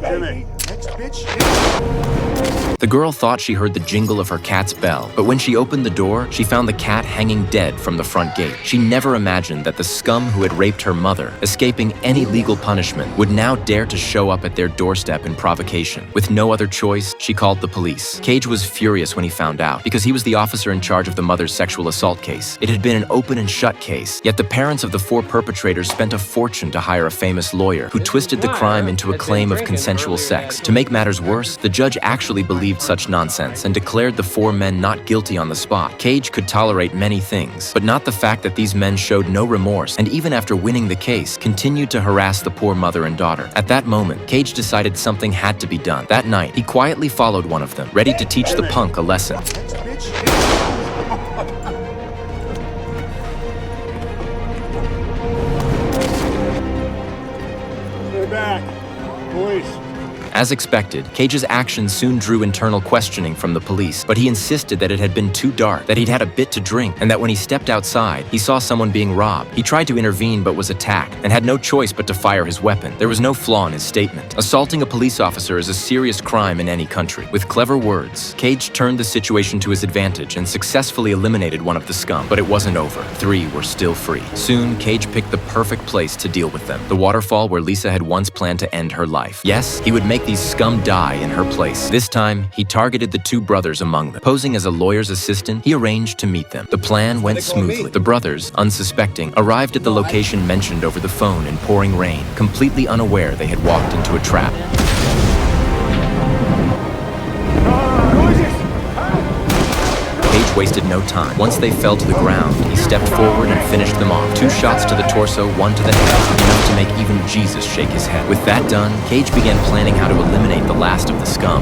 Jimmy. Next bitch. The girl thought she heard the jingle of her cat's bell, but when she opened the door, she found the cat hanging dead from the front gate. She never imagined that the scum who had raped her mother, escaping any legal punishment, would now dare to show up at their doorstep in provocation. With no other choice, she called the police. Cage was furious when he found out, because he was the officer in charge of the mother's sexual assault case. It had been an open and shut case, yet the parents of the 4 perpetrators spent a fortune to hire a famous lawyer who twisted the crime into a claim of consensual sex. To make matters worse, the judge actually believed such nonsense and declared the 4 men not guilty on the spot. Cage could tolerate many things, but not the fact that these men showed no remorse and even after winning the case, continued to harass the poor mother and daughter. At that moment, Cage decided something had to be done. That night, he quietly followed one of them, ready to teach the punk a lesson. Next bitch. Stay back. Police. As expected, Cage's actions soon drew internal questioning from the police, but he insisted that it had been too dark, that he'd had a bit to drink, and that when he stepped outside, he saw someone being robbed. He tried to intervene but was attacked, and had no choice but to fire his weapon. There was no flaw in his statement. Assaulting a police officer is a serious crime in any country. With clever words, Cage turned the situation to his advantage and successfully eliminated one of the scum. But it wasn't over. 3 were still free. Soon, Cage picked the perfect place to deal with them, the waterfall where Lisa had once planned to end her life. Yes, he would make these scum die in her place. This time, he targeted the 2 brothers among them. Posing as a lawyer's assistant, he arranged to meet them. The plan went smoothly. The brothers, unsuspecting, arrived at the location mentioned over the phone in pouring rain, completely unaware they had walked into a trap. Cage wasted no time. Once they fell to the ground, he stepped forward and finished them off. 2 shots to the torso, 1 to the head, enough to make even Jesus shake his head. With that done, Cage began planning how to eliminate the last